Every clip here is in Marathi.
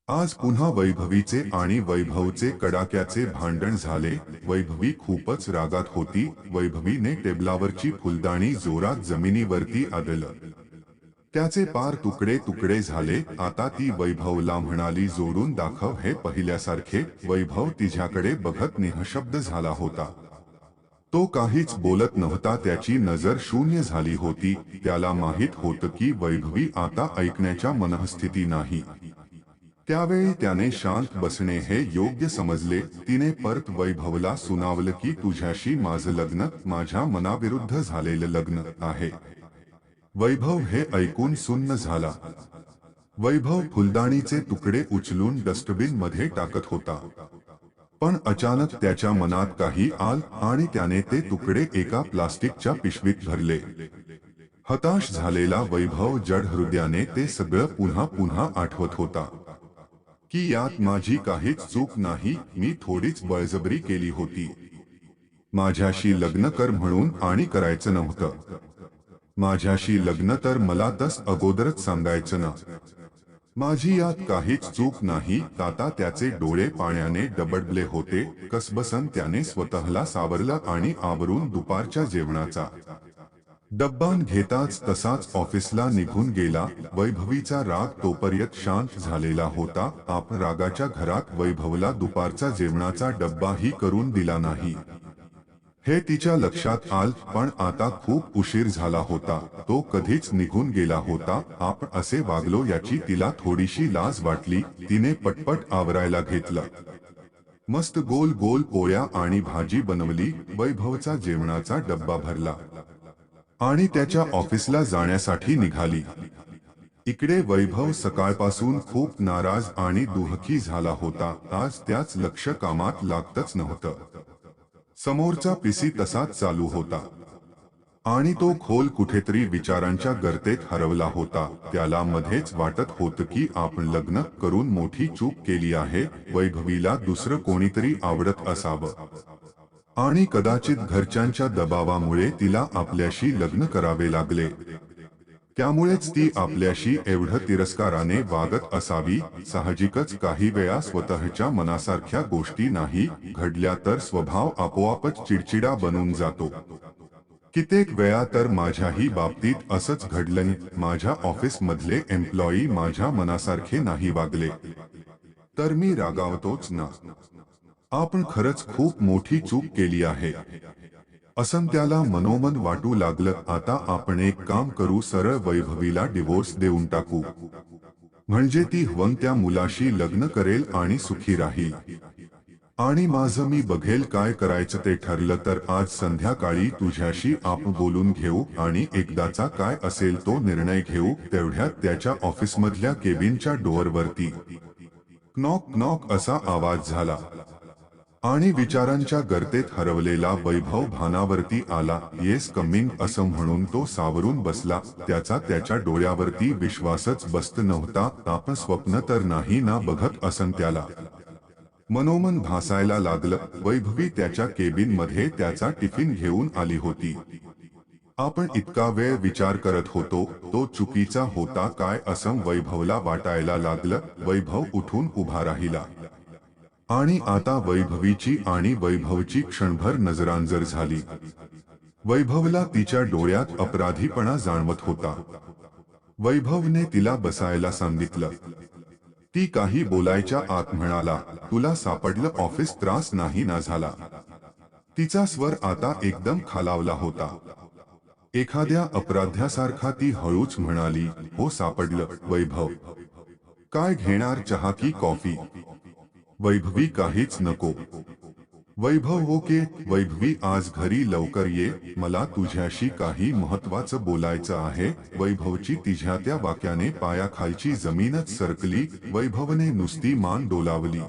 आज पुन्हा वैभवीचे आणि वैभवचे कडाक्याचे भांडण झाले। वैभवी खूपच रागात होती। वैभवीने टेबलावरची फुलदाणी जोरात जमिनीवरती आदळलं। त्याचे पार तुकडे तुकडे झाले। आता ती वैभवला म्हणाली, जोडून दाखव हे पहिल्यासारखे। वैभव तिच्याकडे बघत निःशब्द झाला होता। तो काहीच बोलत नव्हता। त्याची नजर शून्य झाली होती। त्याला माहित होतं की वैभवी आता ऐकण्याच्या मनस्थिती नाही। त्यावेळी त्याने शांत बसणे हे योग्य समजले। तिने परत वैभवला सुनावलं की तुझ्याशी माझं लग्न माझ्या मनाविरुद्ध झालेलं लग्न आहे। वैभव हे ऐकून सुन्न झाला। वैभव फुलदाणीचे तुकडे उचलून डस्टबिन मध्ये टाकत होता। पण अचानक त्याच्या मनात काही आलं आणि त्याने ते तुकडे एका प्लास्टिकच्या पिशवीत भरले। हताश झालेला वैभव जड हृदयाने ते सगळं पुन्हा पुन्हा आठवत होता की यात माझी काहीच चूक नाही। मी थोडीच बळजबरी केली होती। माझ्याशी लग्न कर म्हणून आणि करायचं नव्हतं। माझ्याशी लग्न तर मला तस अगोदरच सांगायचं ना। माझी यात काहीच चूक नाही। आता त्याचे डोळे पाण्याने डबडबले होते। कसबसन त्याने स्वतःला सावरलं आणि आवरून दुपारच्या जेवणाचा डब्बा घेताच तसाच ऑफिसला निघून गेला। वैभवीचा राग तोपर्यंत शांत झालेला होता। आपण रागाच्या घरात वैभवला दुपारचा जेवणाचा डब्बाही करून दिला नाही हे तिच्या लक्षात आलं। पण आता खूप उशीर झाला होता। तो कधीच निघून गेला होता। आपण असे वागलो याची तिला थोडीशी लाज वाटली। तिने पटपट आवरायला घेतलं। मस्त गोल गोल पोळ्या आणि भाजी बनवली। वैभवचा जेवणाचा डब्बा भरला आणि त्याच्या ऑफिसला जाण्यासाठी निघाली। इकडे वैभव सकाळपासून खूप नाराज आणि दुःखी झाला होता। आज त्याच लक्ष कामात लागतच नव्हतं। समोरचा पीसी तसाच चालू होता आणि तो खोल कुठेतरी विचारांच्या गर्तेत हरवला होता। त्याला मध्येच वाटत होतं की आपण लग्न करून मोठी चूक केली आहे। वैभवीला दुसरं कोणीतरी आवडत असावं आणि कदाचित घरच्यांच्या दबावामुळे तिला आपल्याशी लग्न करावे लागले। त्यामुळेच ती आपल्याशी एवढं तिरस्काराने वागत असावी। साहजिकच काही वेळा स्वतःच्या मनासारख्या गोष्टी नाही घडल्या तर स्वभाव आपोआपच चिडचिडा बनून जातो। कित्येक वेळा तर माझ्याही बाबतीत असंच घडलं। माझ्या ऑफिस मधले एम्प्लॉई माझ्या मनासारखे नाही वागले तर मी रागावतोच ना। आपण खरंच खूप मोठी चूक केली आहे असं त्याला मनोमन वाटू लागलं। आता आपण एक काम करू, सरळ वैभवीला डिवोर्स देऊन टाकू। म्हणजे ती हवं त्या मुलाशी लग्न करेल आणि सुखी राहील आणि माझं मी बघेल काय करायचं ते। ठरलं तर आज संध्याकाळी तुझ्याशी आपण बोलून घेऊ आणि एकदाचा काय असेल तो निर्णय घेऊ। तेवढ्यात त्याच्या ऑफिसमधल्या केबिनच्या डोअरवरती नॉक नॉक असा आवाज झाला आणि विचारांच्या गर्तेत हरवलेला वैभव भानावरती आला। येस कमिंग असं म्हणून तो सावरून बसला। त्याच्या डोळ्यावरती विश्वासच बसत नव्हता। आपण स्वप्न तर नाही ना बघत असं त्याला मनोमन भासायला लागलं। वैभवी त्याच्या केबिन मध्ये त्याचा टिफिन घेऊन आली होती। आपण इतका वेळ विचार करत होतो तो चुकीचा होता काय असं वैभवला वाटायला लागलं। वैभव उठून उभा राहिला आणि आता वैभवीची आणि वैभवची क्षणभर नजरांजर झाली। वैभवला तिच्या डोळ्यात अपराधीपणा जाणवत होता। वैभवने तिला बसायला सांगितलं। ती काही बोलायच्या आत म्हणाला, तुला सापडलं ऑफिस, त्रास नाही ना झाला? तिचा स्वर आता एकदम खालावला होता। एखाद्या अपराध्यासारखा ती हळूच म्हणाली, हो सापडलं। वैभव, काय घेणार, चहा की कॉफी? वैभवी, काहीच नको। वैभव, ओके। वैभवी, आज घरी लवकर ये, मला तुझ्याशी काही महत्त्वाचं बोलायचं आहे। वैभवची तिच्या त्या वाक्याने पायाखालची जमीनच सरकली। वैभवने नुसती मान डोलावली।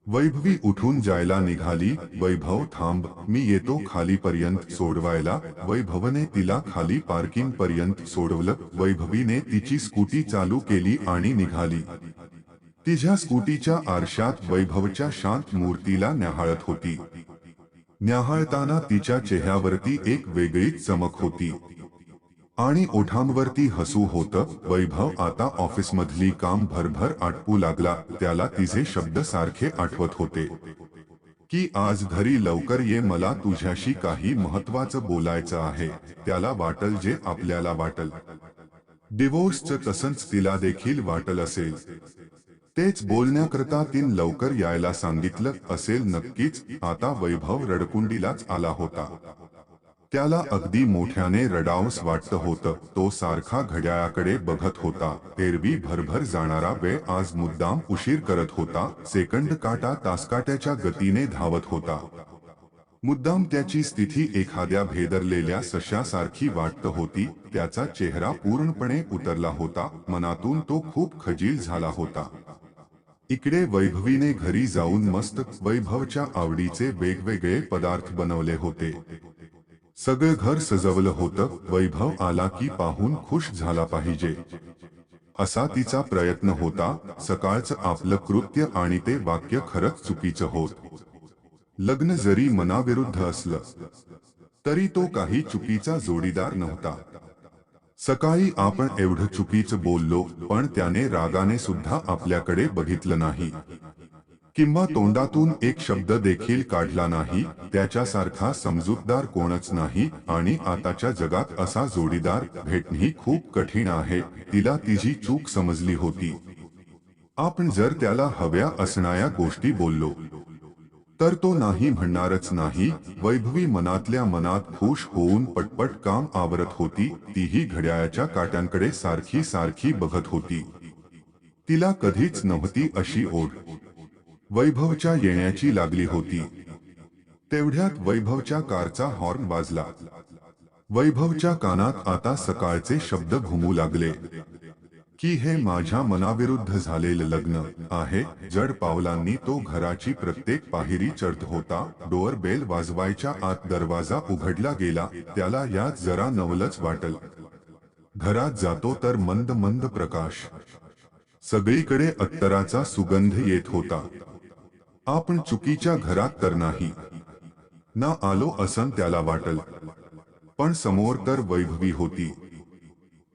वैभवी उठून जायला निघाली। वैभव, थांब, मी येतो खालीपर्यंत सोडवायला। वैभवने तिला खाली पार्किंग पर्यंत सोडवलं। वैभवीने तिची स्कूटी चालू केली आणि निघाली। तिच्या स्कूटीच्या आरशात वैभवच्या शांत मूर्तीला न्याहाळत होती। न्याहाळताना तिच्या चेहऱ्यावरती एक वेगळीच चमक होती। आणि ओठांवरती हसू होतं. वैभव आता ऑफिसमधली काम भरभर आटपू लागला. त्याला तिचे शब्द सारखे आठवत होते की आज घरी लवकर ये, मला तुझ्याशी काही महत्वाचं बोलायचं आहे. त्याला वाटल जे आपल्याला वाटल डिवोर्सचं, तसंच तिला देखील वाटल असेल. तेच बोलण्याकरता तीन लवकर यायला सांगितलं असेल नक्कीच. आता वैभव रडकुंडीलाच आला होता. त्याला अगदी मोठ्याने रडावंस वाटत होतं. तो सारखा घड्याळाकडे बघत होता. एरवी भरभर जाणारा वेळ आज मुद्दाम उशीर करत होता. सेकंद काटा तासकाट्याच्या गतीने धावत होता. मुद्दाम त्याची स्थिती एखाद्या भेदरलेल्या सश्यासारखी वाटत होती. त्याचा चेहरा पूर्णपणे उतरला होता. मनातून तो खूप खजील झाला होता. इकडे वैभवीने घरी जाऊन मस्त वैभवच्या आवडीचे वेगवेगळे पदार्थ बनवले होते. सगळं घर सजवलं होतं. वैभव आला की पाहून खुश झाला पाहिजे असा तिचा प्रयत्न होता. सकाळचं आपलं कृत्य आणि ते वाक्य खरंच चुकीचं होत. लग्न जरी मनाविरुद्ध असलं तरी तो काही चुकीचा जोडीदार नव्हता. सकाळी आपण एवढं चुकीचं बोललो, पण त्याने रागाने सुद्धा आपल्याकडे बघितलं नाही किंवा तोंडातून एक शब्द देखील काढला नाही. त्याच्यासारखा समजूतदार कोणच नाही. आणि आताच्या जगात असा जोडीदार भेटणंही खूप कठीण आहे. तिला तिची चूक समजली होती. आपण जर त्याला हव्या असणाऱ्या गोष्टी बोललो तर तो नाही म्हणणारच नाही. वैभवी मनातल्या मनात खुश होऊन पटपट काम आवरत होती. तीही घड्याळाच्या काट्यांकडे सारखी सारखी बघत होती. तिला कधीच नव्हती अशी ओढ वैभवच्या येण्याची लागली होती. तेवढ्यात वैभवच्या कारचा हॉर्न वाजला. वैभवच्या कानात आता सकाळचे शब्द घुमू लागले की हे माझ्या मनाविरुद्ध झालेलं लग्न आहे. जड पावलांनी तो घराची प्रत्येक पायरी चढत होता. डोअर बेल वाजवायच्या आत दरवाजा उघडला गेला. त्याला यात जरा नवलच वाटल. घरात जातो तर मंद मंद प्रकाश. सगळीकडे अत्तराचा सुगंध येत होता. आपण चुकीच्या घरात तर नाही ना आलो असं त्याला वाटल. पण समोर तर वैभवी होती.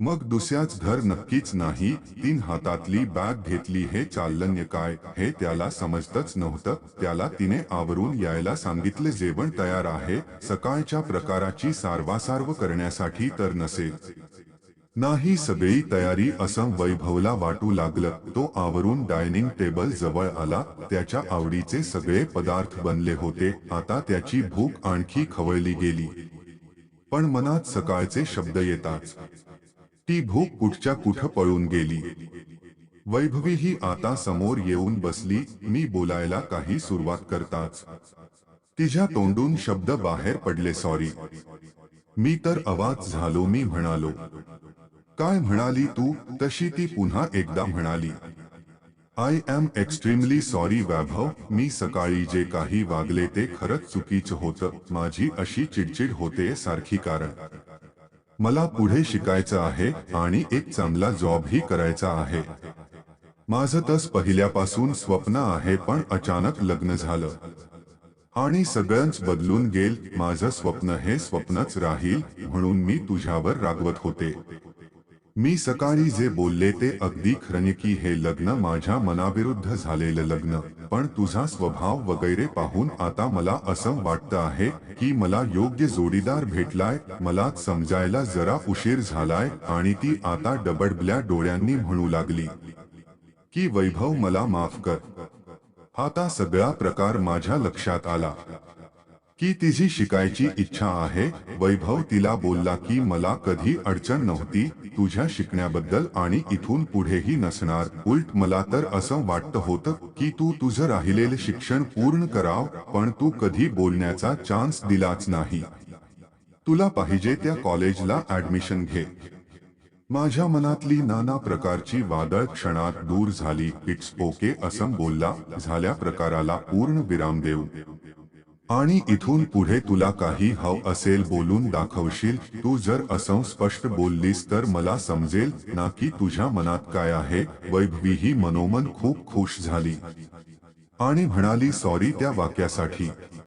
मग दुसऱ्याच घर नक्कीच नाही. तीन हातातली बॅग घेतली. हे चाललंय काय हे त्याला समजतच नव्हतं. त्याला तिने आवरून यायला सांगितले. जेवण तयार आहे. सकाळच्या प्रकाराची सारवासारव करण्यासाठी तर नसेल नाही सगळी तयारी असं वैभवला वाटू लागलं. तो आवरून डायनिंग टेबल जवळ आला. त्याच्या आवडीचे सगळे पदार्थ बनले होते. आता त्याची भूक आणखी खवळली गेली. पण मनात सकाळचे शब्द येताच ती भूक कुठच्या कुठं पळून गेली. वैभवी ही आता समोर येऊन बसली. मी बोलायला काही सुरुवात करताच तिच्या तोंडून शब्द बाहेर पडले. सॉरी. मी तर आवाज झालो. मी म्हणालो. काय म्हणाली तू? तशी ती पुन्हा एकदा म्हणाली. आय एम एक्स्ट्रीमली सॉरी वैभव. मी सकाळी जे काही वागले ते खरंच चुकीचं होतं. माझी अशी चिडचिड होते सारखी, कारण मला पुढे शिकायचं आहे आणि एक चांगला जॉबही करायचा आहे. माझं तस पहिल्यापासून स्वप्न आहे, पण अचानक लग्न झालं आणि सगळंच बदलून गेल. माझं स्वप्न हे स्वप्नच राहील म्हणून मी तुझ्यावर रागवत होते. मी सकाळी जे बोलले ते अगदी खरं की हे लग्न माझ्या मनाविरुद्ध झालेलं लग्न. पण तुझा स्वभाव वगैरे पाहून आता मला असं वाटतं आहे की मला योग्य जोडीदार भेटलाय. मलाच समजायला जरा उशीर झालाय. आणि ती आता डबडबल्या डोळ्यांनी म्हणू लागली की वैभव मला माफ कर. आता सगळा प्रकार माझ्या लक्षात आला की तिची शिकायची इच्छा आहे. वैभव तिला बोलला की मला कधी अडचण नव्हती तुझ्या शिकण्याबद्दल आणि इथून पुढेही नसणार. उलट मला तर असं वाटतं होतं की तू तुझं राहिलेलं शिक्षण पूर्ण कराव, पण तू कधी बोलण्याचा चान्स दिलाच नाही. तुला पाहिजे त्या कॉलेजला ऍडमिशन घे. माझ्या मनातली नाना प्रकारची वादळ क्षणात दूर झाली. इट्स ओके असं बोलला. झाल्या प्रकाराला पूर्ण विराम देऊ आणि इथून पुढे तुला काही हवं असेल बोलून दाखवशील. तू जर असं स्पष्ट बोललीस तर मला समजेल ना की तुझ्या मनात काय आहे. वैभवी ही मनोमन खूप खुश झाली आणि म्हणाली सॉरी त्या वाक्यासाठी.